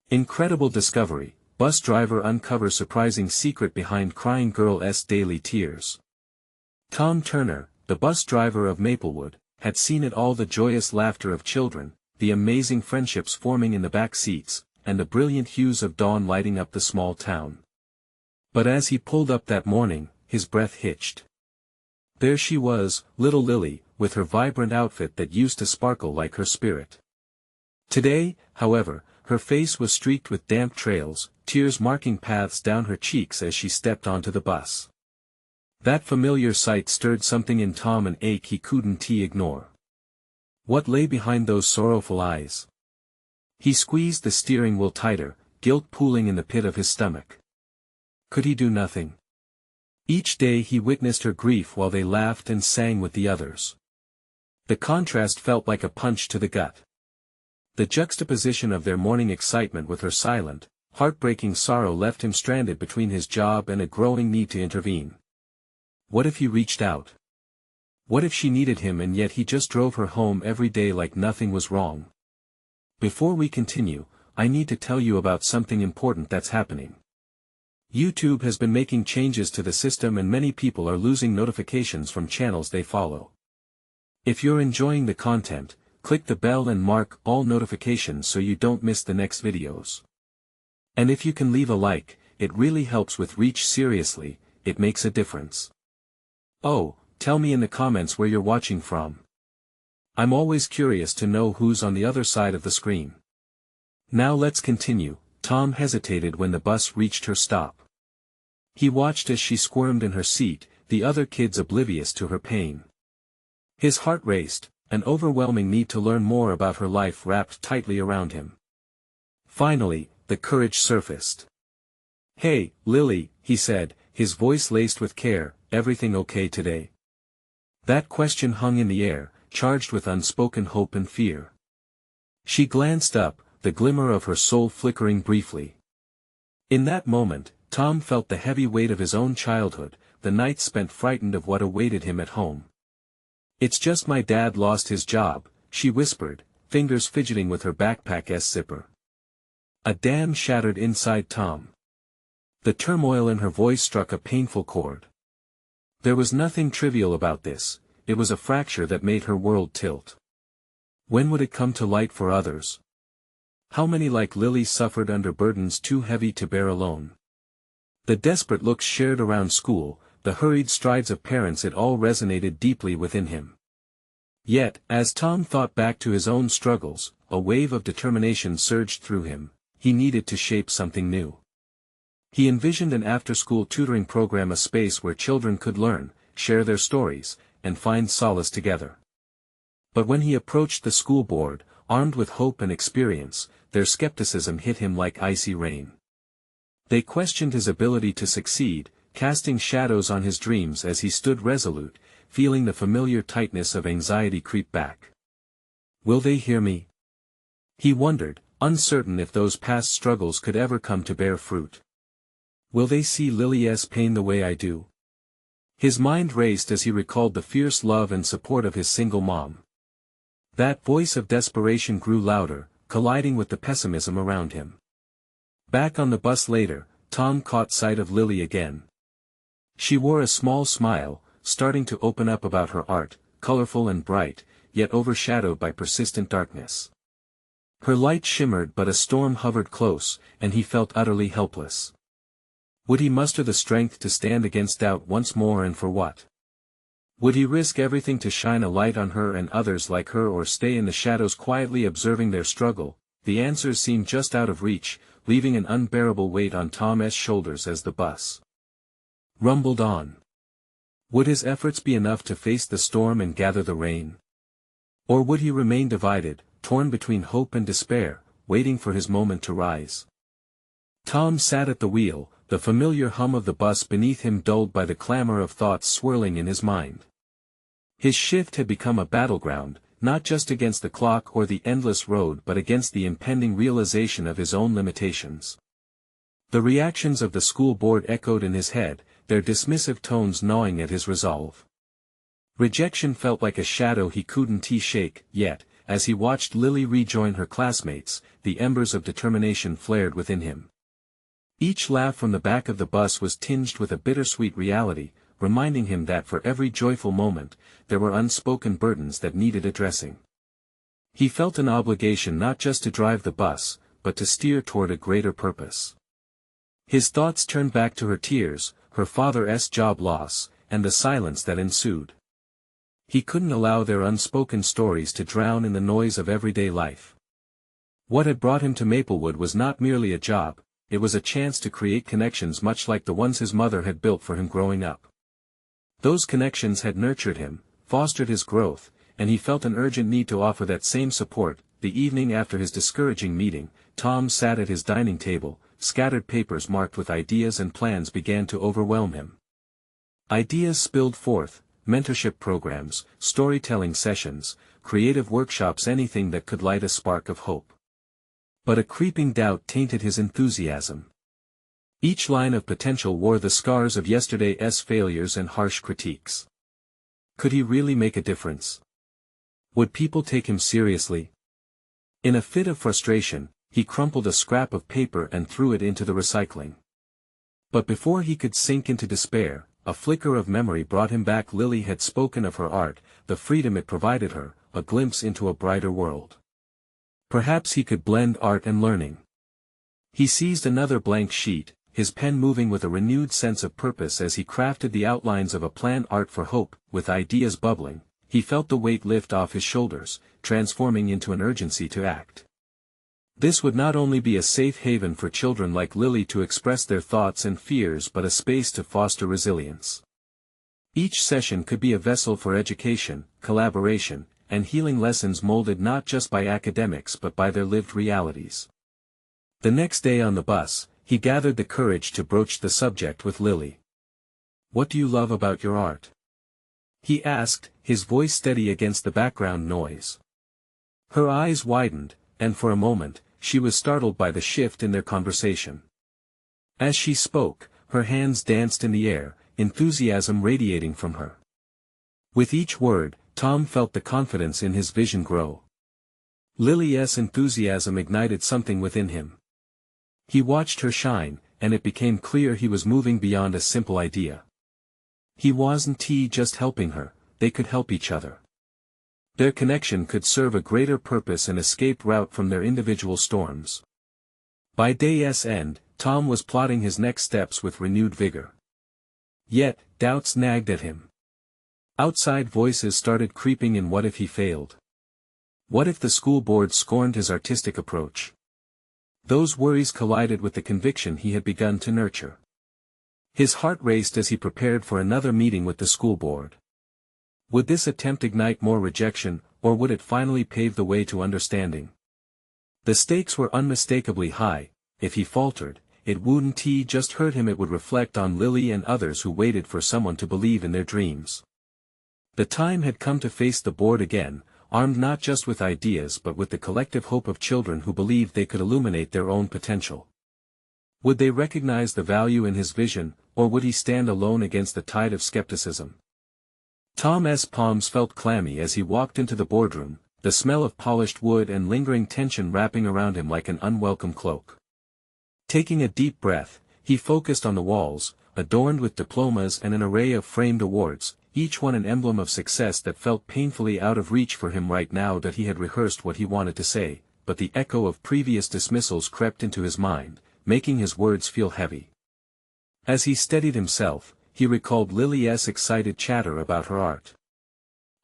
Incredible discovery, bus driver uncovers surprising secret behind crying girl's daily tears. Tom Turner, the bus driver of Maplewood, had seen it all: the joyous laughter of children, the amazing friendships forming in the back seats, and the brilliant hues of dawn lighting up the small town. But as he pulled up that morning, his breath hitched. There she was, little Lily, with her vibrant outfit that used to sparkle like her spirit. Today, however, her face was streaked with damp trails, tears marking paths down her cheeks as she stepped onto the bus. That familiar sight stirred something in Tom, an ache he couldn't ignore. What lay behind those sorrowful eyes? He squeezed the steering wheel tighter, guilt pooling in the pit of his stomach. Could he do nothing? Each day he witnessed her grief while they laughed and sang with the others. The contrast felt like a punch to the gut. The juxtaposition of their morning excitement with her silent, heartbreaking sorrow left him stranded between his job and a growing need to intervene. What if he reached out? What if she needed him and yet he just drove her home every day like nothing was wrong? Before we continue, I need to tell you about something important that's happening. YouTube has been making changes to the system and many people are losing notifications from channels they follow. If you're enjoying the content, click the bell and mark all notifications so you don't miss the next videos. And if you can leave a like, it really helps with reach. Seriously, it makes a difference. Oh, tell me in the comments where you're watching from. I'm always curious to know who's on the other side of the screen. Now let's continue. Tom hesitated when the bus reached her stop. He watched as she squirmed in her seat, the other kids oblivious to her pain. His heart raced, an overwhelming need to learn more about her life wrapped tightly around him. Finally, the courage surfaced. "Hey, Lily," he said, his voice laced with care, "everything okay today?" That question hung in the air, charged with unspoken hope and fear. She glanced up, the glimmer of her soul flickering briefly. In that moment, Tom felt the heavy weight of his own childhood, the nights spent frightened of what awaited him at home. "It's just my dad lost his job," she whispered, fingers fidgeting with her backpack's zipper. A dam shattered inside Tom. The turmoil in her voice struck a painful chord. There was nothing trivial about this, it was a fracture that made her world tilt. When would it come to light for others? How many like Lily suffered under burdens too heavy to bear alone? The desperate looks shared around school, the hurried strides of parents, it all resonated deeply within him. Yet, as Tom thought back to his own struggles, a wave of determination surged through him. He needed to shape something new. He envisioned an after-school tutoring program, a space where children could learn, share their stories, and find solace together. But when he approached the school board, armed with hope and experience, their skepticism hit him like icy rain. They questioned his ability to succeed, casting shadows on his dreams as he stood resolute, feeling the familiar tightness of anxiety creep back. Will they hear me? He wondered, uncertain if those past struggles could ever come to bear fruit. Will they see Lily's pain the way I do? His mind raced as he recalled the fierce love and support of his single mom. That voice of desperation grew louder, colliding with the pessimism around him. Back on the bus later, Tom caught sight of Lily again. She wore a small smile, starting to open up about her art, colorful and bright, yet overshadowed by persistent darkness. Her light shimmered, but a storm hovered close, and he felt utterly helpless. Would he muster the strength to stand against doubt once more, and for what? Would he risk everything to shine a light on her and others like her, or stay in the shadows quietly observing their struggle? The answers seemed just out of reach, leaving an unbearable weight on Tom's shoulders as the bus rumbled on. Would his efforts be enough to face the storm and gather the rain? Or would he remain divided, torn between hope and despair, waiting for his moment to rise? Tom sat at the wheel, the familiar hum of the bus beneath him dulled by the clamor of thoughts swirling in his mind. His shift had become a battleground, not just against the clock or the endless road, but against the impending realization of his own limitations. The reactions of the school board echoed in his head, their dismissive tones gnawing at his resolve. Rejection felt like a shadow he couldn't shake, yet, as he watched Lily rejoin her classmates, the embers of determination flared within him. Each laugh from the back of the bus was tinged with a bittersweet reality, reminding him that for every joyful moment, there were unspoken burdens that needed addressing. He felt an obligation not just to drive the bus, but to steer toward a greater purpose. His thoughts turned back to her tears, her father's job loss, and the silence that ensued. He couldn't allow their unspoken stories to drown in the noise of everyday life. What had brought him to Maplewood was not merely a job, it was a chance to create connections much like the ones his mother had built for him growing up. Those connections had nurtured him, fostered his growth, and he felt an urgent need to offer that same support. The evening after his discouraging meeting, Tom sat at his dining table, scattered papers marked with ideas and plans began to overwhelm him. Ideas spilled forth, mentorship programs, storytelling sessions, creative workshops, anything that could light a spark of hope. But a creeping doubt tainted his enthusiasm. Each line of potential wore the scars of yesterday's failures and harsh critiques. Could he really make a difference? Would people take him seriously? In a fit of frustration, he crumpled a scrap of paper and threw it into the recycling. But before he could sink into despair, a flicker of memory brought him back. Lily had spoken of her art, the freedom it provided her, a glimpse into a brighter world. Perhaps he could blend art and learning. He seized another blank sheet, his pen moving with a renewed sense of purpose as he crafted the outlines of a plan. Art for hope, with ideas bubbling, he felt the weight lift off his shoulders, transforming into an urgency to act. This would not only be a safe haven for children like Lily to express their thoughts and fears but a space to foster resilience. Each session could be a vessel for education, collaboration, and healing, lessons molded not just by academics but by their lived realities. The next day on the bus, he gathered the courage to broach the subject with Lily. "What do you love about your art?" he asked, his voice steady against the background noise. Her eyes widened, and for a moment, she was startled by the shift in their conversation. As she spoke, her hands danced in the air, enthusiasm radiating from her. With each word, Tom felt the confidence in his vision grow. Lily's enthusiasm ignited something within him. He watched her shine, and it became clear he was moving beyond a simple idea. He wasn't just helping her, they could help each other. Their connection could serve a greater purpose and escape route from their individual storms. By day's end, Tom was plotting his next steps with renewed vigor. Yet, doubts nagged at him. Outside voices started creeping in. What if he failed? What if the school board scorned his artistic approach? Those worries collided with the conviction he had begun to nurture. His heart raced as he prepared for another meeting with the school board. Would this attempt ignite more rejection, or would it finally pave the way to understanding? The stakes were unmistakably high. If he faltered, it wouldn't just hurt him, it would reflect on Lily and others who waited for someone to believe in their dreams. The time had come to face the board again, armed not just with ideas but with the collective hope of children who believed they could illuminate their own potential. Would they recognize the value in his vision, or would he stand alone against the tide of skepticism? Tom's palms felt clammy as he walked into the boardroom, the smell of polished wood and lingering tension wrapping around him like an unwelcome cloak. Taking a deep breath, he focused on the walls, adorned with diplomas and an array of framed awards, each one an emblem of success that felt painfully out of reach for him right now. That he had rehearsed what he wanted to say, but the echo of previous dismissals crept into his mind, making his words feel heavy. As he steadied himself, he recalled Lily's excited chatter about her art.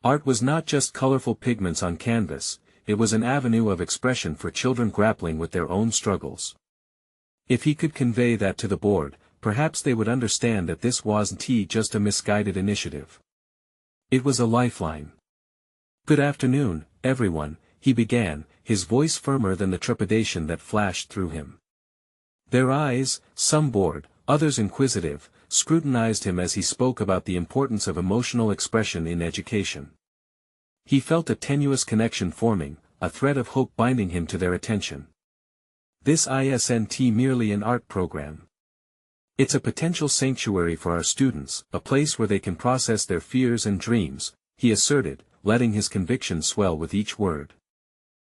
Art was not just colorful pigments on canvas, it was an avenue of expression for children grappling with their own struggles. If he could convey that to the board, perhaps they would understand that this wasn't just a misguided initiative. It was a lifeline. "Good afternoon, everyone," he began, his voice firmer than the trepidation that flashed through him. Their eyes, some bored, others inquisitive, scrutinized him as he spoke about the importance of emotional expression in education. He felt a tenuous connection forming, a thread of hope binding him to their attention. This isn't merely an art program. It's a potential sanctuary for our students, a place where they can process their fears and dreams, he asserted, letting his conviction swell with each word.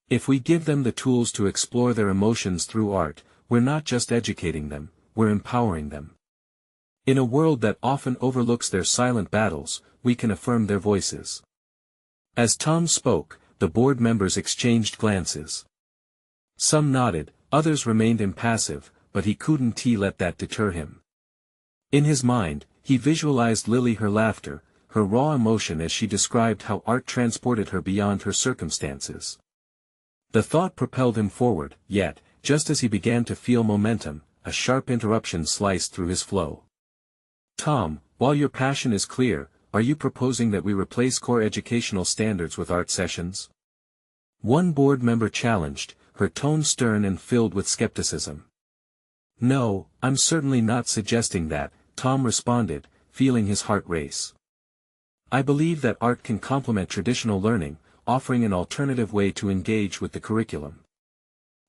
If we give them the tools to explore their emotions through art, we're not just educating them, we're empowering them. In a world that often overlooks their silent battles, we can affirm their voices. As Tom spoke, the board members exchanged glances. Some nodded, others remained impassive, but he couldn't let that deter him. In his mind, he visualized Lily, her laughter, her raw emotion as she described how art transported her beyond her circumstances. The thought propelled him forward, yet, just as he began to feel momentum, a sharp interruption sliced through his flow. Tom, while your passion is clear, are you proposing that we replace core educational standards with art sessions? One board member challenged, her tone stern and filled with skepticism. No, I'm certainly not suggesting that, Tom responded, feeling his heart race. I believe that art can complement traditional learning, offering an alternative way to engage with the curriculum.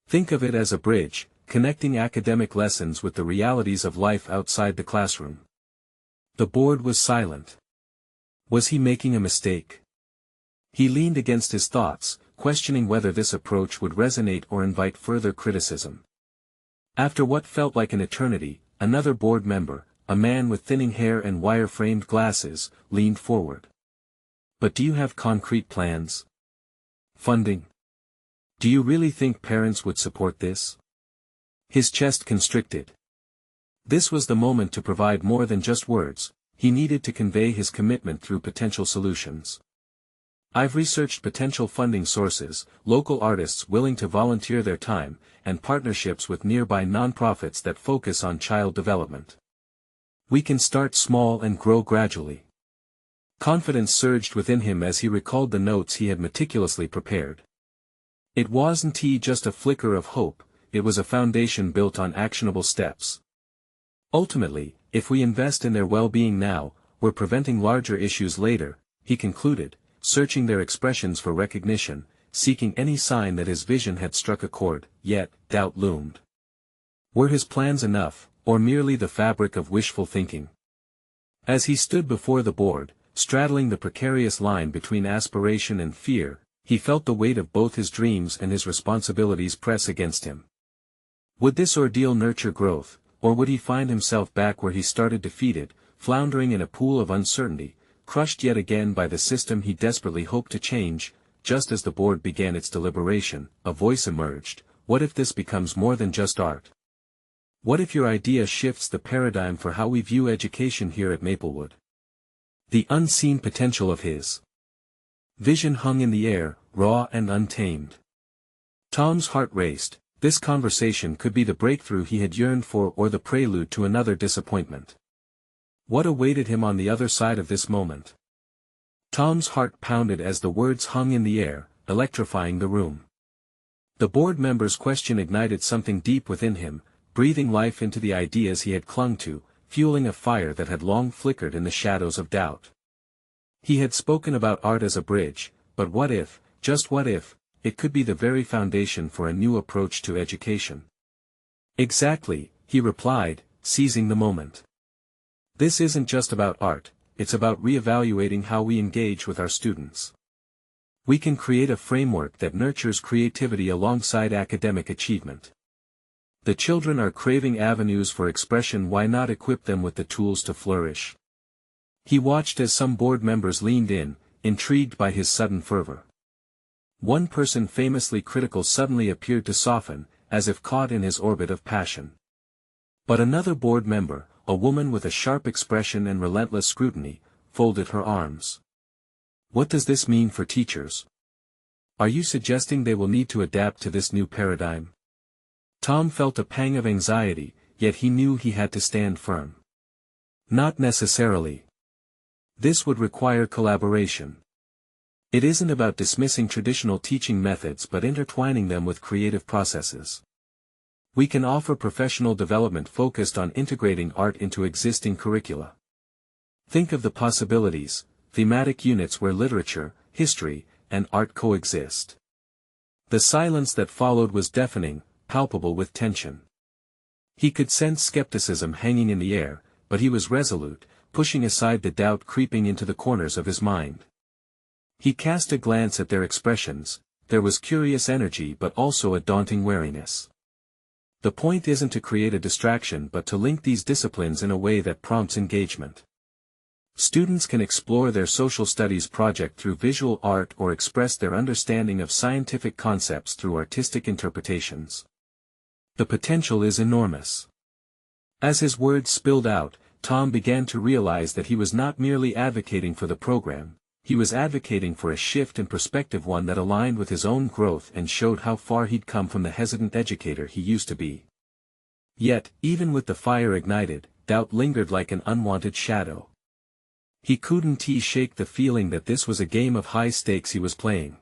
Think of it as a bridge, connecting academic lessons with the realities of life outside the classroom. The board was silent. Was he making a mistake? He leaned against his thoughts, questioning whether this approach would resonate or invite further criticism. After what felt like an eternity, another board member, a man with thinning hair and wire-framed glasses, leaned forward. But do you have concrete plans? Funding? Do you really think parents would support this? His chest constricted. This was the moment to provide more than just words, he needed to convey his commitment through potential solutions. I've researched potential funding sources, local artists willing to volunteer their time, and partnerships with nearby nonprofits that focus on child development. We can start small and grow gradually. Confidence surged within him as he recalled the notes he had meticulously prepared. It wasn't just a flicker of hope, it was a foundation built on actionable steps. Ultimately, if we invest in their well-being now, we're preventing larger issues later, he concluded, searching their expressions for recognition, seeking any sign that his vision had struck a chord, yet, doubt loomed. Were his plans enough, or merely the fabric of wishful thinking? As he stood before the board, straddling the precarious line between aspiration and fear, he felt the weight of both his dreams and his responsibilities press against him. Would this ordeal nurture growth, or would he find himself back where he started defeated, floundering in a pool of uncertainty, crushed yet again by the system he desperately hoped to change? Just as the board began its deliberation, a voice emerged. What if this becomes more than just art? What if your idea shifts the paradigm for how we view education here at Maplewood? The unseen potential of his vision hung in the air, raw and untamed. Tom's heart raced. This conversation could be the breakthrough he had yearned for or the prelude to another disappointment. What awaited him on the other side of this moment? Tom's heart pounded as the words hung in the air, electrifying the room. The board member's question ignited something deep within him, breathing life into the ideas he had clung to, fueling a fire that had long flickered in the shadows of doubt. He had spoken about art as a bridge, but what if, just what if, it could be the very foundation for a new approach to education? Exactly, he replied, seizing the moment. This isn't just about art, it's about reevaluating how we engage with our students. We can create a framework that nurtures creativity alongside academic achievement. The children are craving avenues for expression, why not equip them with the tools to flourish? He watched as some board members leaned in, intrigued by his sudden fervor. One person famously critical suddenly appeared to soften, as if caught in his orbit of passion. But another board member, a woman with a sharp expression and relentless scrutiny, folded her arms. What does this mean for teachers? Are you suggesting they will need to adapt to this new paradigm? Tom felt a pang of anxiety, yet he knew he had to stand firm. Not necessarily. This would require collaboration. It isn't about dismissing traditional teaching methods but intertwining them with creative processes. We can offer professional development focused on integrating art into existing curricula. Think of the possibilities, thematic units where literature, history, and art coexist. The silence that followed was deafening, palpable with tension. He could sense skepticism hanging in the air, but he was resolute, pushing aside the doubt creeping into the corners of his mind. He cast a glance at their expressions, there was curious energy but also a daunting wariness. The point isn't to create a distraction but to link these disciplines in a way that prompts engagement. Students can explore their social studies project through visual art or express their understanding of scientific concepts through artistic interpretations. The potential is enormous. As his words spilled out, Tom began to realize that he was not merely advocating for the program, he was advocating for a shift in perspective, one that aligned with his own growth and showed how far he'd come from the hesitant educator he used to be. Yet, even with the fire ignited, doubt lingered like an unwanted shadow. He couldn't shake the feeling that this was a game of high stakes he was playing.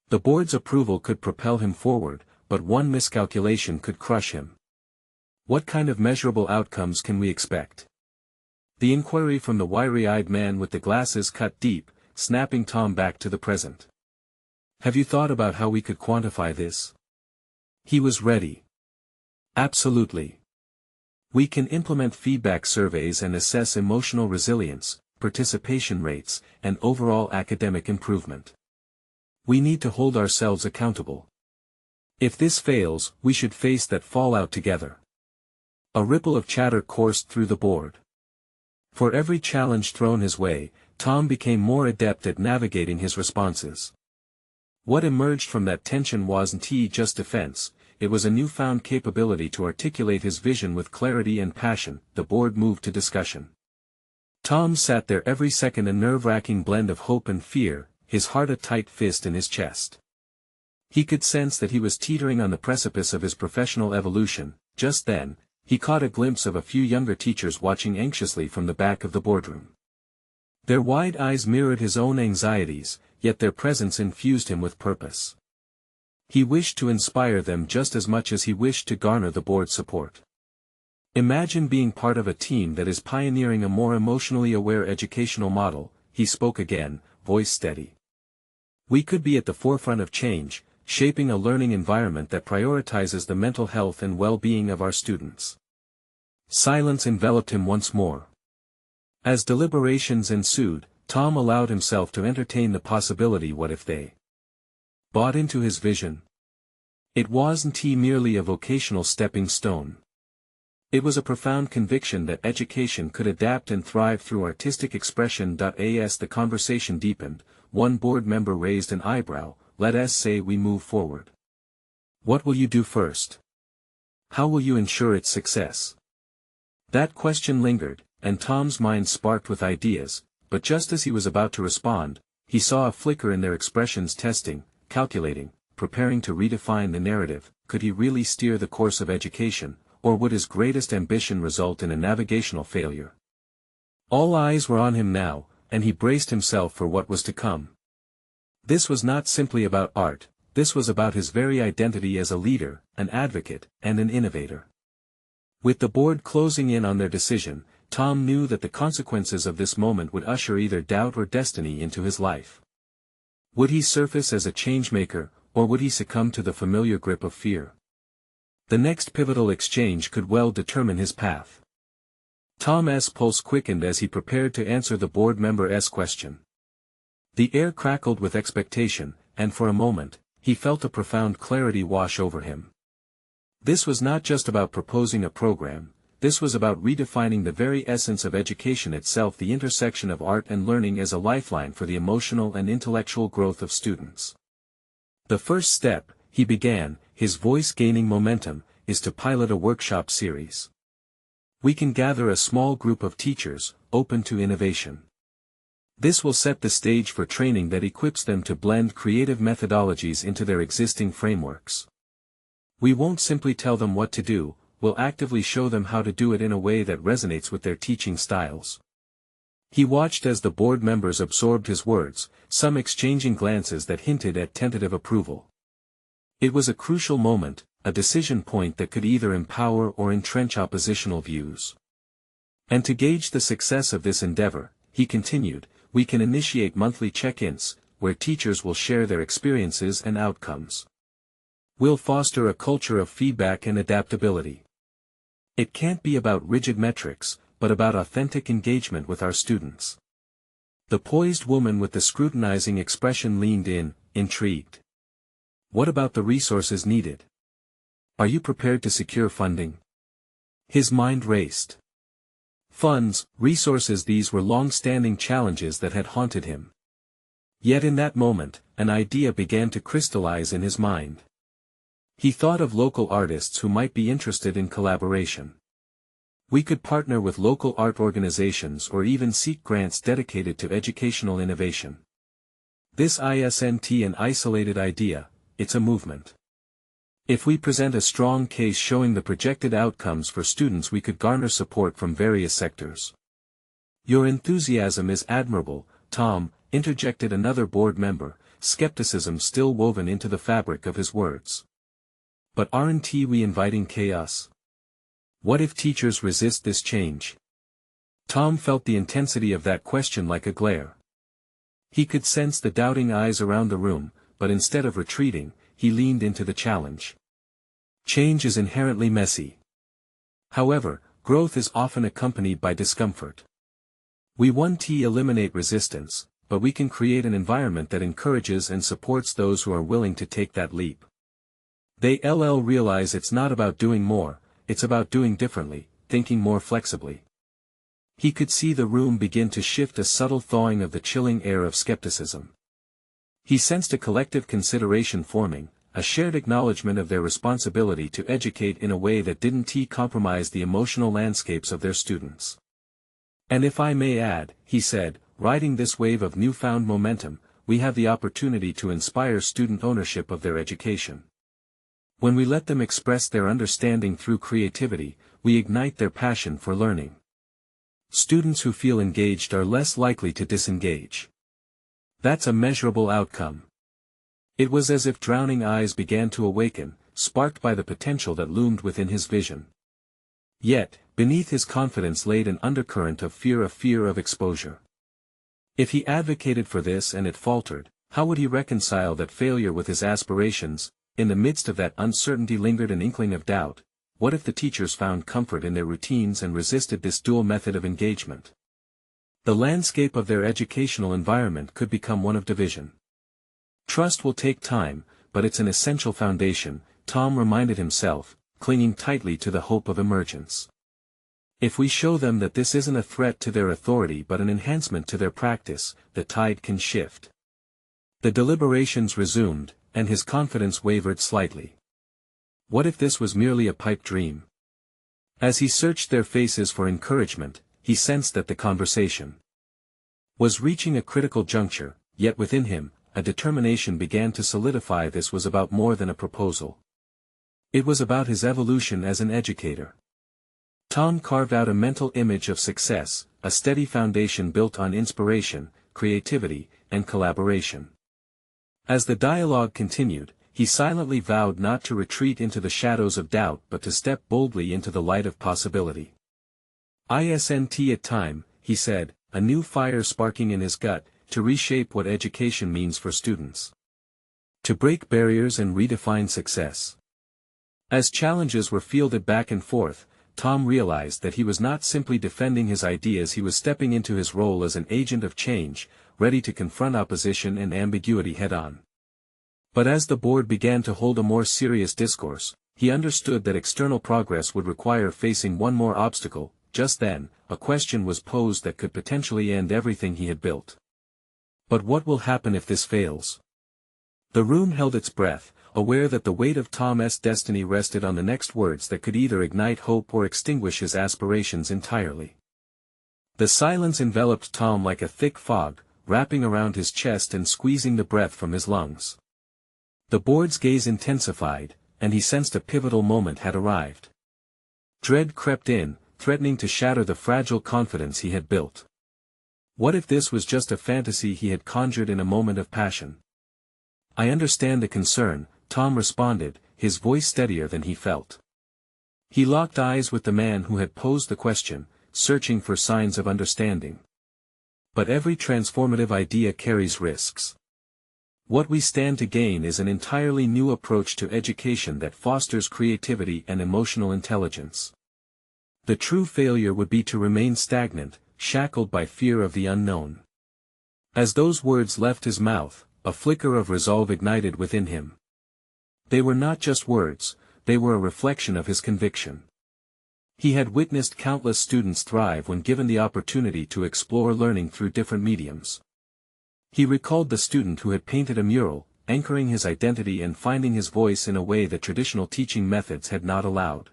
The board's approval could propel him forward, but one miscalculation could crush him. What kind of measurable outcomes can we expect? The inquiry from the wiry-eyed man with the glasses cut deep, snapping Tom back to the present. Have you thought about how we could quantify this? He was ready. Absolutely. We can implement feedback surveys and assess emotional resilience, participation rates, and overall academic improvement. We need to hold ourselves accountable. If this fails, we should face that fallout together. A ripple of chatter coursed through the board. For every challenge thrown his way, Tom became more adept at navigating his responses. What emerged from that tension wasn't just defense, it was a newfound capability to articulate his vision with clarity and passion. The board moved to discussion. Tom sat there, every second a nerve-wracking blend of hope and fear, his heart a tight fist in his chest. He could sense that he was teetering on the precipice of his professional evolution. Just then, he caught a glimpse of a few younger teachers watching anxiously from the back of the boardroom. Their wide eyes mirrored his own anxieties, yet their presence infused him with purpose. He wished to inspire them just as much as he wished to garner the board's support. Imagine being part of a team that is pioneering a more emotionally aware educational model, he spoke again, voice steady. We could be at the forefront of change, shaping a learning environment that prioritizes the mental health and well-being of our students. Silence enveloped him once more. As deliberations ensued, Tom allowed himself to entertain the possibility: what if they bought into his vision? It wasn't merely a vocational stepping stone. It was a profound conviction that education could adapt and thrive through artistic expression. As the conversation deepened, one board member raised an eyebrow. Let us say we move forward. What will you do first? How will you ensure its success? That question lingered, and Tom's mind sparked with ideas, but just as he was about to respond, he saw a flicker in their expressions: testing, calculating, preparing to redefine the narrative. Could he really steer the course of education, or would his greatest ambition result in a navigational failure? All eyes were on him now, and he braced himself for what was to come. This was not simply about art, this was about his very identity as a leader, an advocate, and an innovator. With the board closing in on their decision, Tom knew that the consequences of this moment would usher either doubt or destiny into his life. Would he surface as a changemaker, or would he succumb to the familiar grip of fear? The next pivotal exchange could well determine his path. Tom's pulse quickened as he prepared to answer the board member's question. The air crackled with expectation, and for a moment, he felt a profound clarity wash over him. This was not just about proposing a program, this was about redefining the very essence of education itself, the intersection of art and learning as a lifeline for the emotional and intellectual growth of students. The first step, he began, his voice gaining momentum, is to pilot a workshop series. We can gather a small group of teachers, open to innovation. This will set the stage for training that equips them to blend creative methodologies into their existing frameworks. We won't simply tell them what to do, we'll actively show them how to do it in a way that resonates with their teaching styles. He watched as the board members absorbed his words, some exchanging glances that hinted at tentative approval. It was a crucial moment, a decision point that could either empower or entrench oppositional views. And to gauge the success of this endeavor, he continued, we can initiate monthly check-ins, where teachers will share their experiences and outcomes. We'll foster a culture of feedback and adaptability. It can't be about rigid metrics, but about authentic engagement with our students. The poised woman with the scrutinizing expression leaned in, intrigued. What about the resources needed? Are you prepared to secure funding? His mind raced. Funds, resources, these were long-standing challenges that had haunted him. Yet in that moment, an idea began to crystallize in his mind. He thought of local artists who might be interested in collaboration. We could partner with local art organizations or even seek grants dedicated to educational innovation. This isn't an isolated idea, it's a movement. If we present a strong case showing the projected outcomes for students, we could garner support from various sectors. Your enthusiasm is admirable, Tom, interjected another board member, skepticism still woven into the fabric of his words. But aren't we inviting chaos? What if teachers resist this change? Tom felt the intensity of that question like a glare. He could sense the doubting eyes around the room, but instead of retreating, he leaned into the challenge. Change is inherently messy. However, growth is often accompanied by discomfort. We want to eliminate resistance, but we can create an environment that encourages and supports those who are willing to take that leap. They realize it's not about doing more, it's about doing differently, thinking more flexibly. He could see the room begin to shift, a subtle thawing of the chilling air of skepticism. He sensed a collective consideration forming, a shared acknowledgement of their responsibility to educate in a way that didn't compromise the emotional landscapes of their students. And if I may add, he said, riding this wave of newfound momentum, we have the opportunity to inspire student ownership of their education. When we let them express their understanding through creativity, we ignite their passion for learning. Students who feel engaged are less likely to disengage. That's a measurable outcome. It was as if drowning eyes began to awaken, sparked by the potential that loomed within his vision. Yet, beneath his confidence laid an undercurrent of fear of exposure. If he advocated for this and it faltered, how would he reconcile that failure with his aspirations? In the midst of that uncertainty lingered an inkling of doubt. What if the teachers found comfort in their routines and resisted this dual method of engagement? The landscape of their educational environment could become one of division. Trust will take time, but it's an essential foundation, Tom reminded himself, clinging tightly to the hope of emergence. If we show them that this isn't a threat to their authority but an enhancement to their practice, the tide can shift. The deliberations resumed, and his confidence wavered slightly. What if this was merely a pipe dream? As he searched their faces for encouragement, he sensed that the conversation was reaching a critical juncture, yet within him, a determination began to solidify. This was about more than a proposal. It was about his evolution as an educator. Tom carved out a mental image of success, a steady foundation built on inspiration, creativity, and collaboration. As the dialogue continued, he silently vowed not to retreat into the shadows of doubt but to step boldly into the light of possibility. At time, he said, a new fire sparking in his gut, to reshape what education means for students. To break barriers and redefine success. As challenges were fielded back and forth, Tom realized that he was not simply defending his ideas, he was stepping into his role as an agent of change, ready to confront opposition and ambiguity head-on. But as the board began to hold a more serious discourse, he understood that external progress would require facing one more obstacle. Just then, a question was posed that could potentially end everything he had built. But what will happen if this fails? The room held its breath, aware that the weight of Tom's destiny rested on the next words that could either ignite hope or extinguish his aspirations entirely. The silence enveloped Tom like a thick fog, wrapping around his chest and squeezing the breath from his lungs. The board's gaze intensified, and he sensed a pivotal moment had arrived. Dread crept in, threatening to shatter the fragile confidence he had built. What if this was just a fantasy he had conjured in a moment of passion? I understand the concern, Tom responded, his voice steadier than he felt. He locked eyes with the man who had posed the question, searching for signs of understanding. But every transformative idea carries risks. What we stand to gain is an entirely new approach to education that fosters creativity and emotional intelligence. The true failure would be to remain stagnant, shackled by fear of the unknown. As those words left his mouth, a flicker of resolve ignited within him. They were not just words, they were a reflection of his conviction. He had witnessed countless students thrive when given the opportunity to explore learning through different mediums. He recalled the student who had painted a mural, anchoring his identity and finding his voice in a way that traditional teaching methods had not allowed.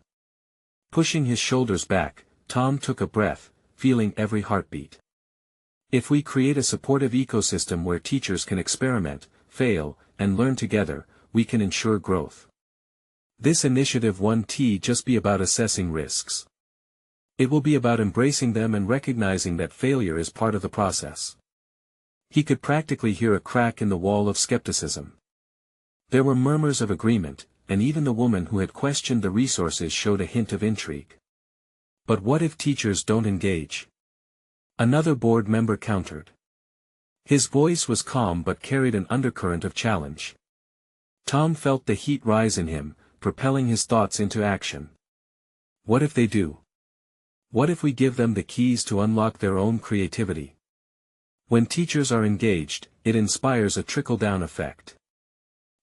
Pushing his shoulders back, Tom took a breath, feeling every heartbeat. If we create a supportive ecosystem where teachers can experiment, fail, and learn together, we can ensure growth. This initiative won't just be about assessing risks. It will be about embracing them and recognizing that failure is part of the process. He could practically hear a crack in the wall of skepticism. There were murmurs of agreement, and even the woman who had questioned the resources showed a hint of intrigue. But what if teachers don't engage? Another board member countered. His voice was calm but carried an undercurrent of challenge. Tom felt the heat rise in him, propelling his thoughts into action. What if they do? What if we give them the keys to unlock their own creativity? When teachers are engaged, it inspires a trickle-down effect.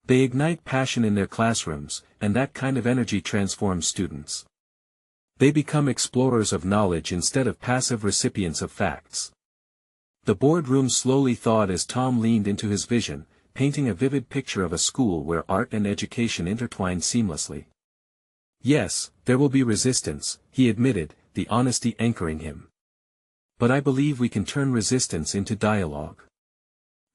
They ignite passion in their classrooms, and that kind of energy transforms students. They become explorers of knowledge instead of passive recipients of facts. The boardroom slowly thawed as Tom leaned into his vision, painting a vivid picture of a school where art and education intertwine seamlessly. Yes, there will be resistance, he admitted, the honesty anchoring him. But I believe we can turn resistance into dialogue.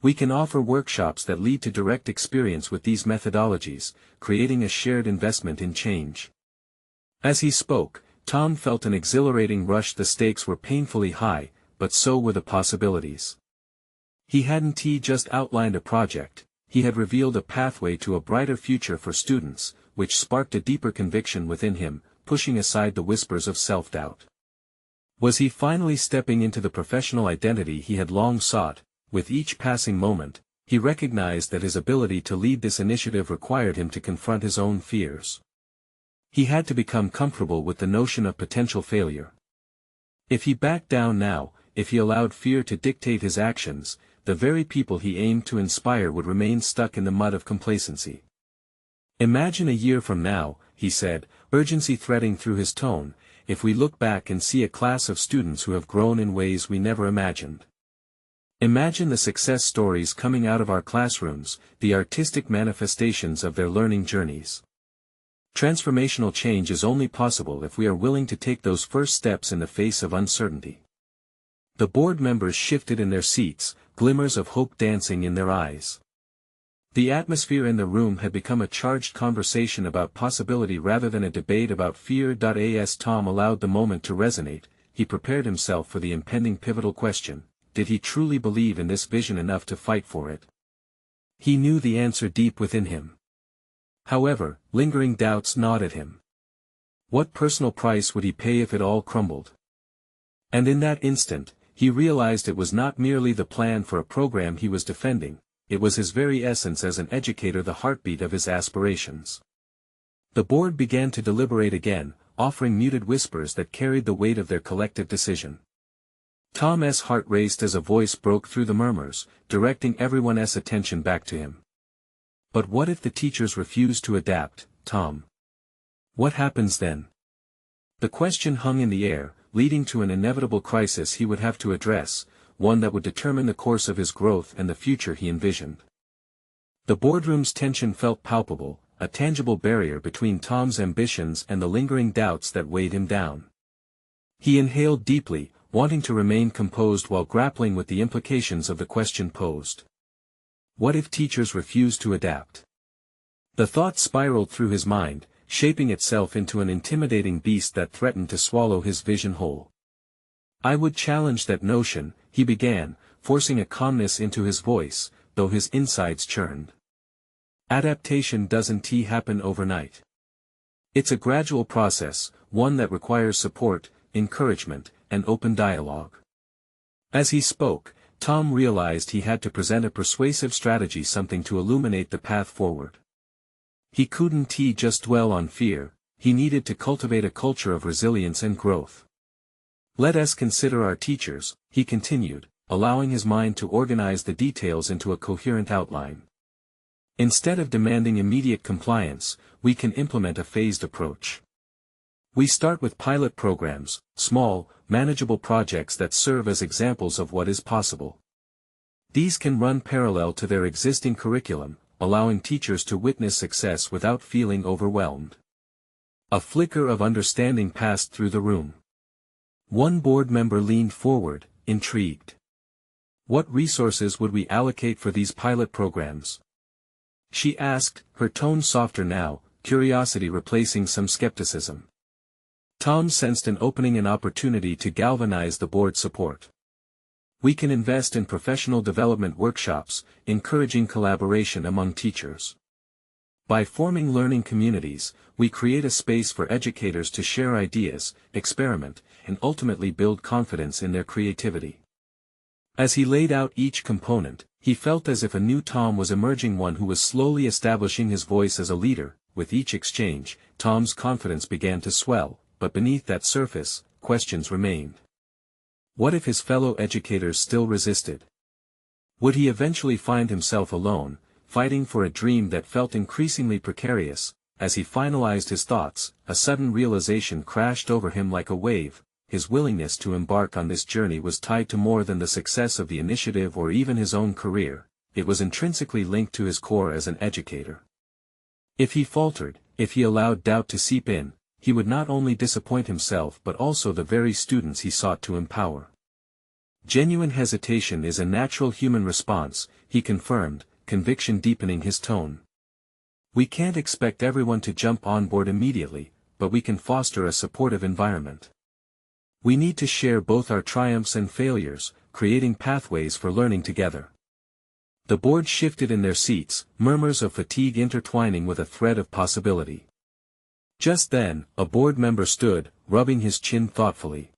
We can offer workshops that lead to direct experience with these methodologies, creating a shared investment in change. As he spoke, Tom felt an exhilarating rush. The stakes were painfully high, but so were the possibilities. He hadn't just outlined a project, he had revealed a pathway to a brighter future for students, which sparked a deeper conviction within him, pushing aside the whispers of self-doubt. Was he finally stepping into the professional identity he had long sought? With each passing moment, he recognized that his ability to lead this initiative required him to confront his own fears. He had to become comfortable with the notion of potential failure. If he backed down now, if he allowed fear to dictate his actions, the very people he aimed to inspire would remain stuck in the mud of complacency. Imagine a year from now, he said, urgency threading through his tone, if we look back and see a class of students who have grown in ways we never imagined. Imagine the success stories coming out of our classrooms, the artistic manifestations of their learning journeys. Transformational change is only possible if we are willing to take those first steps in the face of uncertainty. The board members shifted in their seats, glimmers of hope dancing in their eyes. The atmosphere in the room had become a charged conversation about possibility rather than a debate about fear. As Tom allowed the moment to resonate, he prepared himself for the impending pivotal question: did he truly believe in this vision enough to fight for it? He knew the answer deep within him. However, lingering doubts gnawed at him. What personal price would he pay if it all crumbled? And in that instant, he realized it was not merely the plan for a program he was defending, it was his very essence as an educator, the heartbeat of his aspirations. The board began to deliberate again, offering muted whispers that carried the weight of their collective decision. Tom's heart raced as a voice broke through the murmurs, directing everyone's attention back to him. But what if the teachers refuse to adapt, Tom? What happens then? The question hung in the air, leading to an inevitable crisis he would have to address, one that would determine the course of his growth and the future he envisioned. The boardroom's tension felt palpable, a tangible barrier between Tom's ambitions and the lingering doubts that weighed him down. He inhaled deeply, wanting to remain composed while grappling with the implications of the question posed. What if teachers refuse to adapt? The thought spiraled through his mind, shaping itself into an intimidating beast that threatened to swallow his vision whole. I would challenge that notion, he began, forcing a calmness into his voice, though his insides churned. Adaptation doesn't happen overnight. It's a gradual process, one that requires support, encouragement, and open dialogue. As he spoke, Tom realized he had to present a persuasive strategy, something to illuminate the path forward. He couldn't just dwell on fear, he needed to cultivate a culture of resilience and growth. Let us consider our teachers, he continued, allowing his mind to organize the details into a coherent outline. Instead of demanding immediate compliance, we can implement a phased approach. We start with pilot programs, small, manageable projects that serve as examples of what is possible. These can run parallel to their existing curriculum, allowing teachers to witness success without feeling overwhelmed. A flicker of understanding passed through the room. One board member leaned forward, intrigued. What resources would we allocate for these pilot programs? She asked, her tone softer now, curiosity replacing some skepticism. Tom sensed an opening and opportunity to galvanize the board's support. We can invest in professional development workshops, encouraging collaboration among teachers. By forming learning communities, we create a space for educators to share ideas, experiment, and ultimately build confidence in their creativity. As he laid out each component, he felt as if a new Tom was emerging, one who was slowly establishing his voice as a leader. With each exchange, Tom's confidence began to swell, but beneath that surface, questions remained. What if his fellow educators still resisted? Would he eventually find himself alone, fighting for a dream that felt increasingly precarious? As he finalized his thoughts, a sudden realization crashed over him like a wave. His willingness to embark on this journey was tied to more than the success of the initiative or even his own career. It was intrinsically linked to his core as an educator. If he faltered, if he allowed doubt to seep in, he would not only disappoint himself but also the very students he sought to empower. Genuine hesitation is a natural human response, he confirmed, conviction deepening his tone. We can't expect everyone to jump on board immediately, but we can foster a supportive environment. We need to share both our triumphs and failures, creating pathways for learning together. The board shifted in their seats, murmurs of fatigue intertwining with a thread of possibility. Just then, a board member stood, rubbing his chin thoughtfully.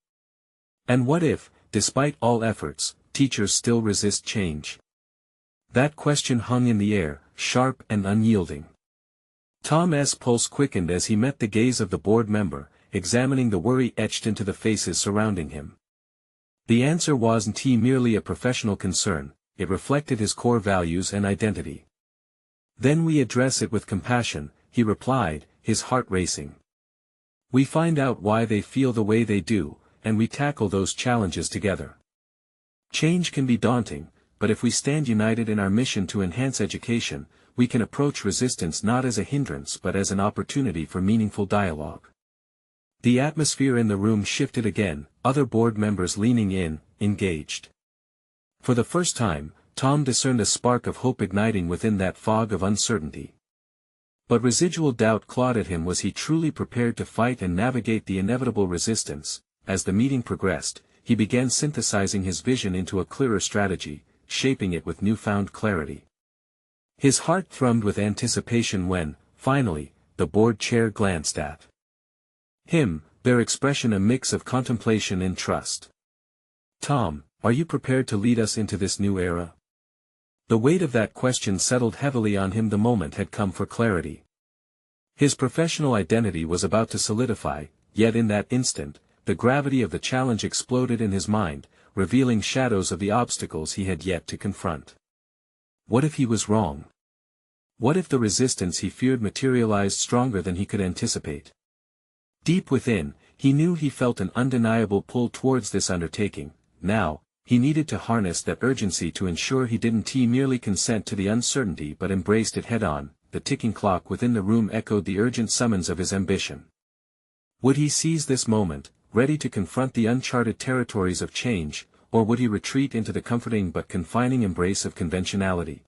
And what if, despite all efforts, teachers still resist change? That question hung in the air, sharp and unyielding. Tom's pulse quickened as he met the gaze of the board member, examining the worry etched into the faces surrounding him. The answer wasn't merely a professional concern, it reflected his core values and identity. Then we address it with compassion, he replied, his heart racing. We find out why they feel the way they do, and we tackle those challenges together. Change can be daunting, but if we stand united in our mission to enhance education, we can approach resistance not as a hindrance but as an opportunity for meaningful dialogue. The atmosphere in the room shifted again, other board members leaning in, engaged. For the first time, Tom discerned a spark of hope igniting within that fog of uncertainty. But residual doubt clawed at him. Was he truly prepared to fight and navigate the inevitable resistance? As the meeting progressed, he began synthesizing his vision into a clearer strategy, shaping it with newfound clarity. His heart thrummed with anticipation when, finally, the board chair glanced at him, their expression a mix of contemplation and trust. Tom, are you prepared to lead us into this new era? The weight of that question settled heavily on him. The moment had come for clarity. His professional identity was about to solidify, yet in that instant, the gravity of the challenge exploded in his mind, revealing shadows of the obstacles he had yet to confront. What if he was wrong? What if the resistance he feared materialized stronger than he could anticipate? Deep within, he knew he felt an undeniable pull towards this undertaking. Now, he needed to harness that urgency to ensure he didn't merely consent to the uncertainty but embraced it head-on. The ticking clock within the room echoed the urgent summons of his ambition. Would he seize this moment, ready to confront the uncharted territories of change, or would he retreat into the comforting but confining embrace of conventionality?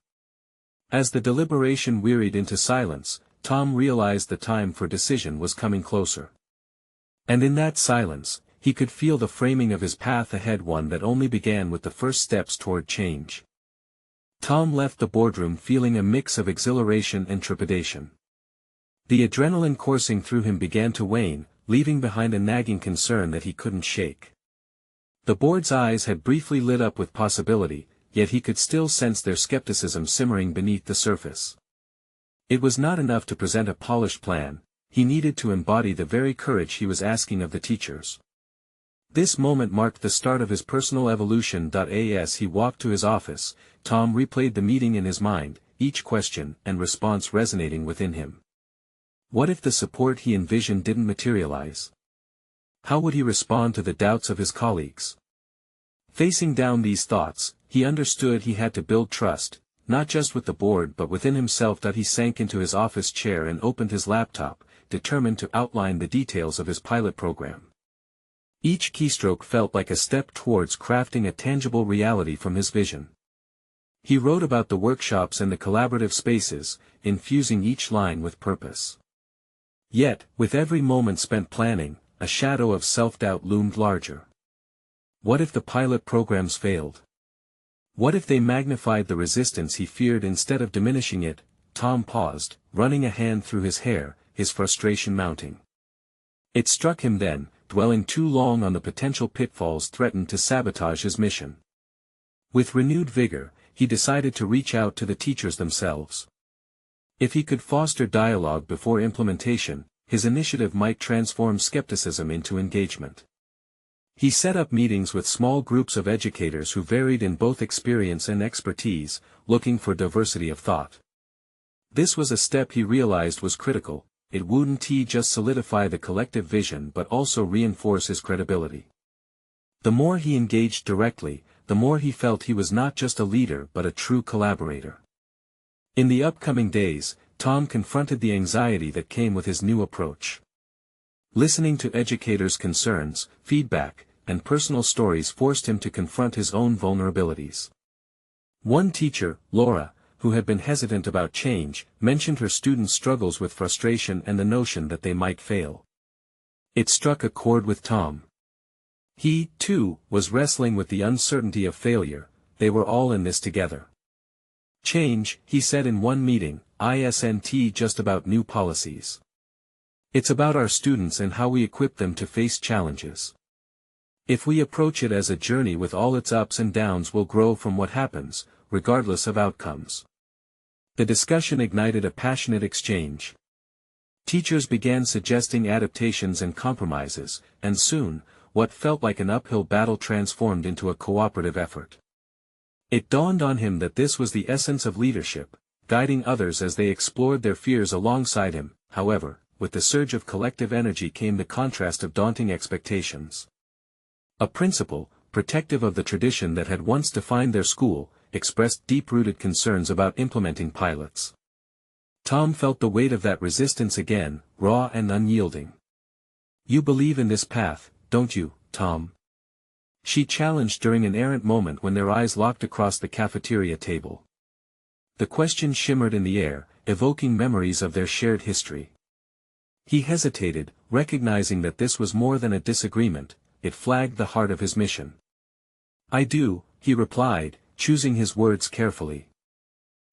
As the deliberation wearied into silence, Tom realized the time for decision was coming closer. And in that silence, he could feel the framing of his path ahead, one that only began with the first steps toward change. Tom left the boardroom feeling a mix of exhilaration and trepidation. The adrenaline coursing through him began to wane, leaving behind a nagging concern that he couldn't shake. The board's eyes had briefly lit up with possibility, yet he could still sense their skepticism simmering beneath the surface. It was not enough to present a polished plan, he needed to embody the very courage he was asking of the teachers. This moment marked the start of his personal evolution. As he walked to his office, Tom replayed the meeting in his mind, each question and response resonating within him. What if the support he envisioned didn't materialize? How would he respond to the doubts of his colleagues? Facing down these thoughts, he understood he had to build trust, not just with the board but within himself. He sank into his office chair and opened his laptop, determined to outline the details of his pilot program. Each keystroke felt like a step towards crafting a tangible reality from his vision. He wrote about the workshops and the collaborative spaces, infusing each line with purpose. Yet, with every moment spent planning, a shadow of self-doubt loomed larger. What if the pilot programs failed? What if they magnified the resistance he feared instead of diminishing it? Tom paused, running a hand through his hair, his frustration mounting. It struck him then, dwelling too long on the potential pitfalls threatened to sabotage his mission. With renewed vigor, he decided to reach out to the teachers themselves. If he could foster dialogue before implementation, his initiative might transform skepticism into engagement. He set up meetings with small groups of educators who varied in both experience and expertise, looking for diversity of thought. This was a step he realized was critical. It wouldn't just solidify the collective vision but also reinforce his credibility. The more he engaged directly, the more he felt he was not just a leader but a true collaborator. In the upcoming days, Tom confronted the anxiety that came with his new approach. Listening to educators' concerns, feedback, and personal stories forced him to confront his own vulnerabilities. One teacher, Laura, who had been hesitant about change, mentioned her students' struggles with frustration and the notion that they might fail. It struck a chord with Tom. He, too, was wrestling with the uncertainty of failure. They were all in this together. Change, he said in one meeting, isn't just about new policies. It's about our students and how we equip them to face challenges. If we approach it as a journey with all its ups and downs, we'll grow from what happens, regardless of outcomes. The discussion ignited a passionate exchange. Teachers began suggesting adaptations and compromises, and soon, what felt like an uphill battle transformed into a cooperative effort. It dawned on him that this was the essence of leadership, guiding others as they explored their fears alongside him. However, with the surge of collective energy came the contrast of daunting expectations. A principal, protective of the tradition that had once defined their school, expressed deep-rooted concerns about implementing pilots. Tom felt the weight of that resistance again, raw and unyielding. "You believe in this path, don't you, Tom?" she challenged during an errant moment when their eyes locked across the cafeteria table. The question shimmered in the air, evoking memories of their shared history. He hesitated, recognizing that this was more than a disagreement. It flagged the heart of his mission. "I do," he replied, choosing his words carefully.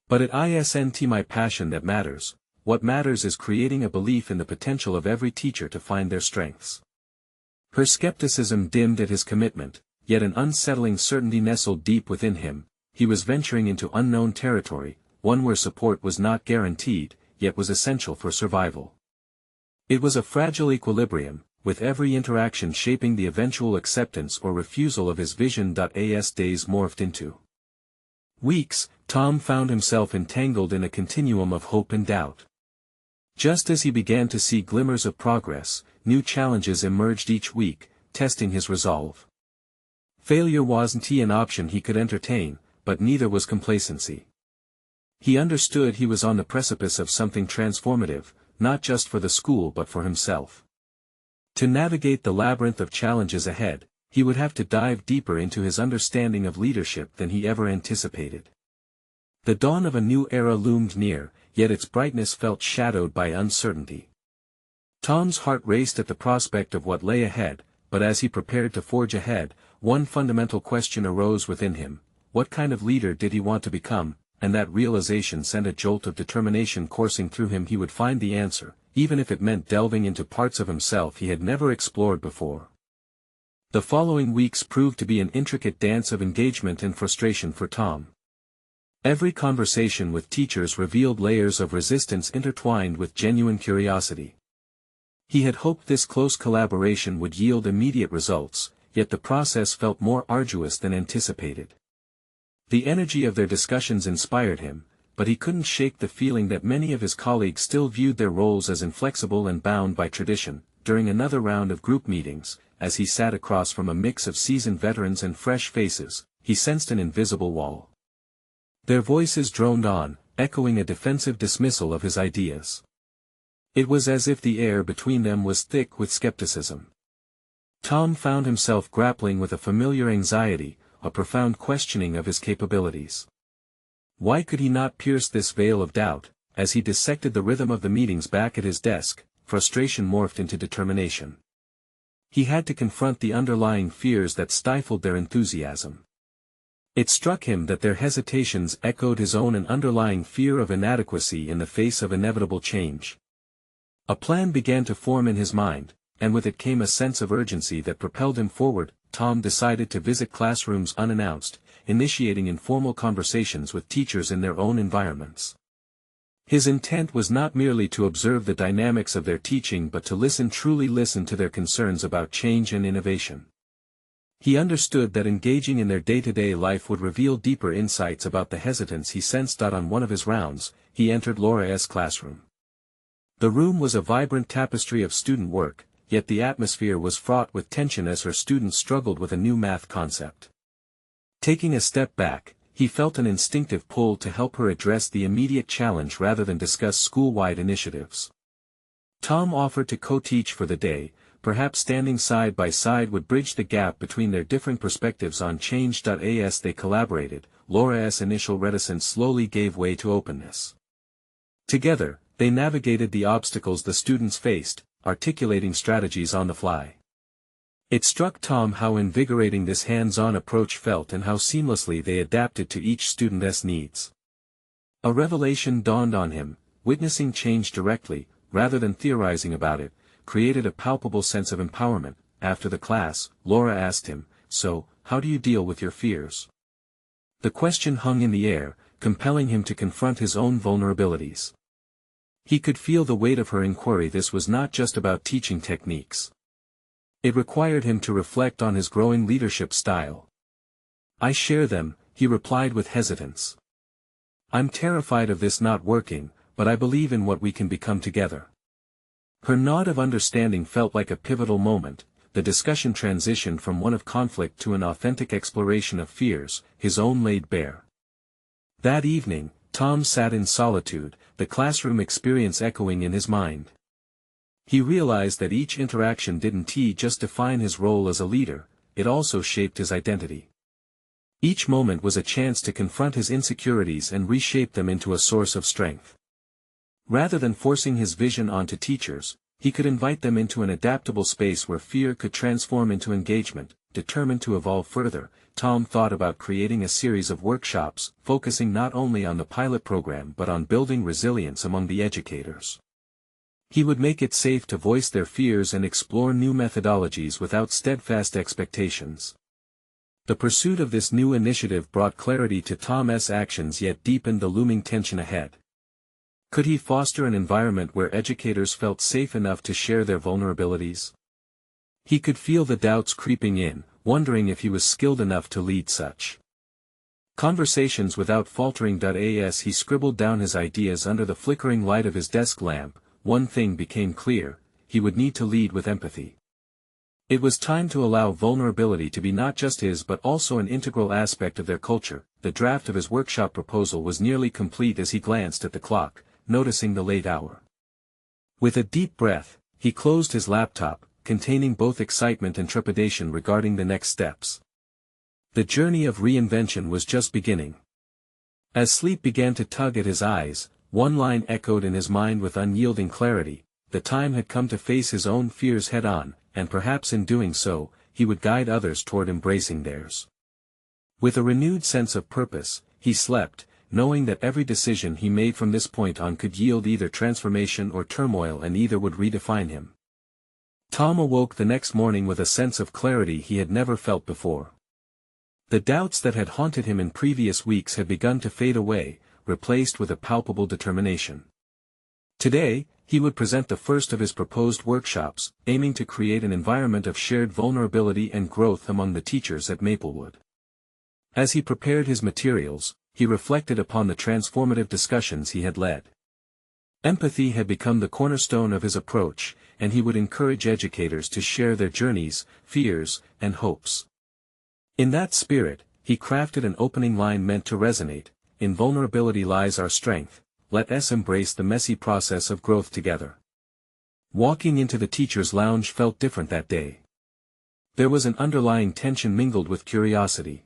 "But it isn't my passion that matters. What matters is creating a belief in the potential of every teacher to find their strengths." Her skepticism dimmed at his commitment, yet an unsettling certainty nestled deep within him. He was venturing into unknown territory, one where support was not guaranteed, yet was essential for survival. It was a fragile equilibrium, with every interaction shaping the eventual acceptance or refusal of his vision. As days morphed into weeks, Tom found himself entangled in a continuum of hope and doubt. Just as he began to see glimmers of progress, new challenges emerged each week, testing his resolve. Failure wasn't an option he could entertain, but neither was complacency. He understood he was on the precipice of something transformative, not just for the school but for himself. To navigate the labyrinth of challenges ahead, he would have to dive deeper into his understanding of leadership than he ever anticipated. The dawn of a new era loomed near, yet its brightness felt shadowed by uncertainty. Tom's heart raced at the prospect of what lay ahead, but as he prepared to forge ahead, one fundamental question arose within him: what kind of leader did he want to become? And that realization sent a jolt of determination coursing through him. He would find the answer, even if it meant delving into parts of himself he had never explored before. The following weeks proved to be an intricate dance of engagement and frustration for Tom. Every conversation with teachers revealed layers of resistance intertwined with genuine curiosity. He had hoped this close collaboration would yield immediate results, yet the process felt more arduous than anticipated. The energy of their discussions inspired him, but he couldn't shake the feeling that many of his colleagues still viewed their roles as inflexible and bound by tradition. During another round of group meetings, as he sat across from a mix of seasoned veterans and fresh faces, he sensed an invisible wall. Their voices droned on, echoing a defensive dismissal of his ideas. It was as if the air between them was thick with skepticism. Tom found himself grappling with a familiar anxiety, a profound questioning of his capabilities. Why could he not pierce this veil of doubt? As he dissected the rhythm of the meetings back at his desk, frustration morphed into determination. He had to confront the underlying fears that stifled their enthusiasm. It struck him that their hesitations echoed his own, an underlying fear of inadequacy in the face of inevitable change. A plan began to form in his mind, and with it came a sense of urgency that propelled him forward. Tom decided to visit classrooms unannounced, initiating informal conversations with teachers in their own environments. His intent was not merely to observe the dynamics of their teaching but to truly listen to their concerns about change and innovation. He understood that engaging in their day-to-day life would reveal deeper insights about the hesitance he sensed. On one of his rounds, he entered Laura's classroom. The room was a vibrant tapestry of student work, yet the atmosphere was fraught with tension as her students struggled with a new math concept. Taking a step back, he felt an instinctive pull to help her address the immediate challenge rather than discuss school-wide initiatives. Tom offered to co-teach for the day, perhaps standing side by side would bridge the gap between their different perspectives on change. As they collaborated, Laura's initial reticence slowly gave way to openness. Together, they navigated the obstacles the students faced, articulating strategies on the fly. It struck Tom how invigorating this hands-on approach felt and how seamlessly they adapted to each student's needs. A revelation dawned on him: witnessing change directly, rather than theorizing about it, created a palpable sense of empowerment. After the class, Laura asked him, "So, how do you deal with your fears?" The question hung in the air, compelling him to confront his own vulnerabilities. He could feel the weight of her inquiry. This was not just about teaching techniques. It required him to reflect on his growing leadership style. "I share them," he replied with hesitance. "I'm terrified of this not working, but I believe in what we can become together." Her nod of understanding felt like a pivotal moment. The discussion transitioned from one of conflict to an authentic exploration of fears, his own laid bare. That evening, Tom sat in solitude, the classroom experience echoing in his mind. He realized that each interaction didn't just define his role as a leader, it also shaped his identity. Each moment was a chance to confront his insecurities and reshape them into a source of strength. Rather than forcing his vision onto teachers, he could invite them into an adaptable space where fear could transform into engagement. Determined to evolve further, Tom thought about creating a series of workshops, focusing not only on the pilot program but on building resilience among the educators. He would make it safe to voice their fears and explore new methodologies without steadfast expectations. The pursuit of this new initiative brought clarity to Tom's actions yet deepened the looming tension ahead. Could he foster an environment where educators felt safe enough to share their vulnerabilities? He could feel the doubts creeping in, wondering if he was skilled enough to lead such conversations without faltering. As he scribbled down his ideas under the flickering light of his desk lamp, one thing became clear: he would need to lead with empathy. It was time to allow vulnerability to be not just his but also an integral aspect of their culture. The draft of his workshop proposal was nearly complete as he glanced at the clock, noticing the late hour. With a deep breath, he closed his laptop, containing both excitement and trepidation regarding the next steps. The journey of reinvention was just beginning. As sleep began to tug at his eyes, one line echoed in his mind with unyielding clarity: the time had come to face his own fears head-on, and perhaps in doing so, he would guide others toward embracing theirs. With a renewed sense of purpose, he slept, knowing that every decision he made from this point on could yield either transformation or turmoil, and either would redefine him. Tom awoke the next morning with a sense of clarity he had never felt before. The doubts that had haunted him in previous weeks had begun to fade away, replaced with a palpable determination. Today, he would present the first of his proposed workshops, aiming to create an environment of shared vulnerability and growth among the teachers at Maplewood. As he prepared his materials, he reflected upon the transformative discussions he had led. Empathy had become the cornerstone of his approach, and he would encourage educators to share their journeys, fears, and hopes. In that spirit, he crafted an opening line meant to resonate: "In vulnerability lies our strength, let us embrace the messy process of growth together." Walking into the teacher's lounge felt different that day. There was an underlying tension mingled with curiosity.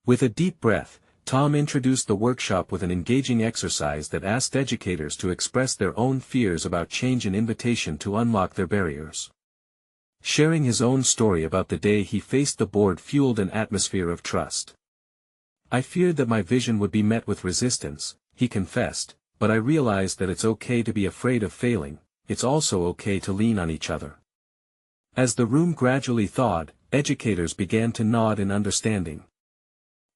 With a deep breath, Tom introduced the workshop with an engaging exercise that asked educators to express their own fears about change, an invitation to unlock their barriers. Sharing his own story about the day he faced the board fueled an atmosphere of trust. "I feared that my vision would be met with resistance," he confessed, "but I realized that it's okay to be afraid of failing, it's also okay to lean on each other." As the room gradually thawed, educators began to nod in understanding.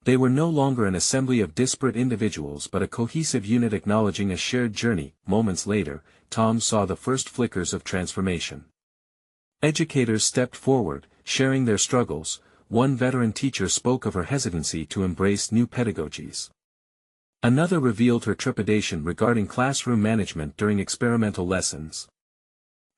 They were no longer an assembly of disparate individuals but a cohesive unit acknowledging a shared journey. Moments later, Tom saw the first flickers of transformation. Educators stepped forward, sharing their struggles. One veteran teacher spoke of her hesitancy to embrace new pedagogies. Another revealed her trepidation regarding classroom management during experimental lessons.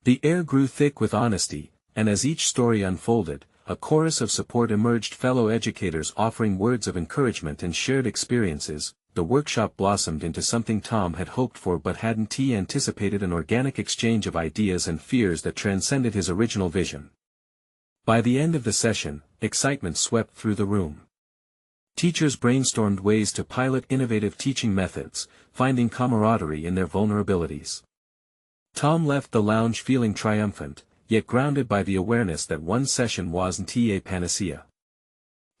The air grew thick with honesty, and as each story unfolded, a chorus of support emerged, fellow educators offering words of encouragement and shared experiences. The workshop blossomed into something Tom had hoped for but hadn't anticipated: an organic exchange of ideas and fears that transcended his original vision. By the end of the session, excitement swept through the room. Teachers brainstormed ways to pilot innovative teaching methods, finding camaraderie in their vulnerabilities. Tom left the lounge feeling triumphant, yet grounded by the awareness that one session wasn't a panacea.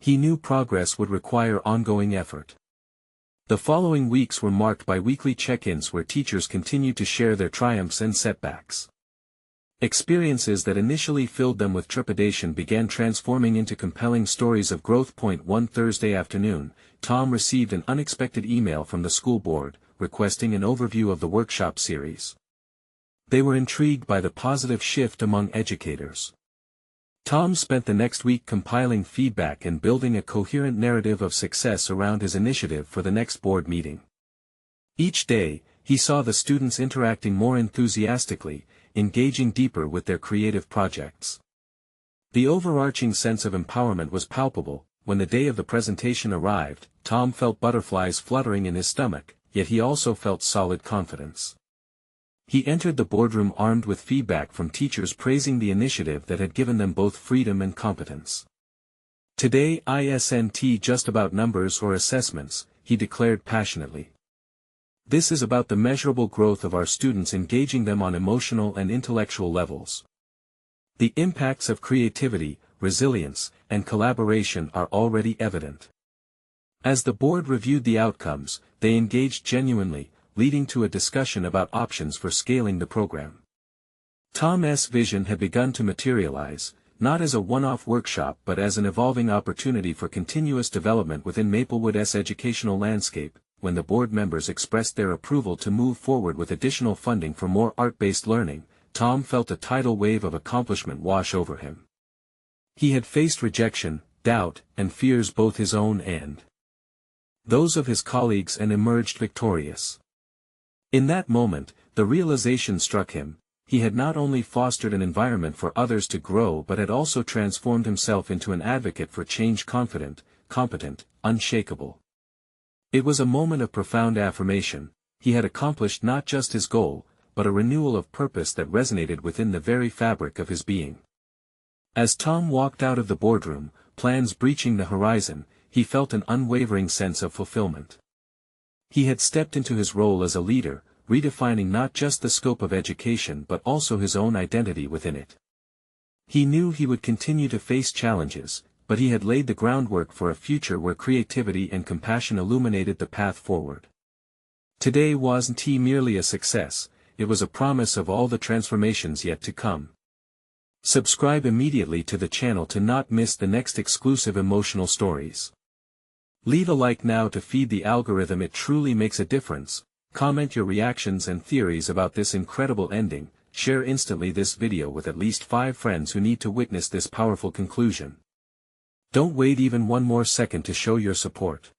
He knew progress would require ongoing effort. The following weeks were marked by weekly check-ins where teachers continued to share their triumphs and setbacks. Experiences that initially filled them with trepidation began transforming into compelling stories of growth. One Thursday afternoon, Tom received an unexpected email from the school board, requesting an overview of the workshop series. They were intrigued by the positive shift among educators. Tom spent the next week compiling feedback and building a coherent narrative of success around his initiative for the next board meeting. Each day, he saw the students interacting more enthusiastically, engaging deeper with their creative projects. The overarching sense of empowerment was palpable. When the day of the presentation arrived, Tom felt butterflies fluttering in his stomach, yet he also felt solid confidence. He entered the boardroom armed with feedback from teachers praising the initiative that had given them both freedom and competence. "Today isn't just about numbers or assessments," he declared passionately. "This is about the measurable growth of our students, engaging them on emotional and intellectual levels. The impacts of creativity, resilience, and collaboration are already evident." As the board reviewed the outcomes, they engaged genuinely, leading to a discussion about options for scaling the program. Tom's vision had begun to materialize, not as a one-off workshop but as an evolving opportunity for continuous development within Maplewood's educational landscape. When the board members expressed their approval to move forward with additional funding for more art-based learning, Tom felt a tidal wave of accomplishment wash over him. He had faced rejection, doubt, and fears, both his own and those of his colleagues, and emerged victorious. In that moment, the realization struck him: he had not only fostered an environment for others to grow but had also transformed himself into an advocate for change, confident, competent, unshakable. It was a moment of profound affirmation. He had accomplished not just his goal, but a renewal of purpose that resonated within the very fabric of his being. As Tom walked out of the boardroom, plans breaching the horizon, he felt an unwavering sense of fulfillment. He had stepped into his role as a leader, redefining not just the scope of education but also his own identity within it. He knew he would continue to face challenges, but he had laid the groundwork for a future where creativity and compassion illuminated the path forward. Today wasn't merely a success, it was a promise of all the transformations yet to come. Subscribe immediately to the channel to not miss the next exclusive emotional stories. Leave a like now to feed the algorithm, it truly makes a difference. Comment your reactions and theories about this incredible ending. Share instantly this video with at least 5 friends who need to witness this powerful conclusion. Don't wait even one more second to show your support.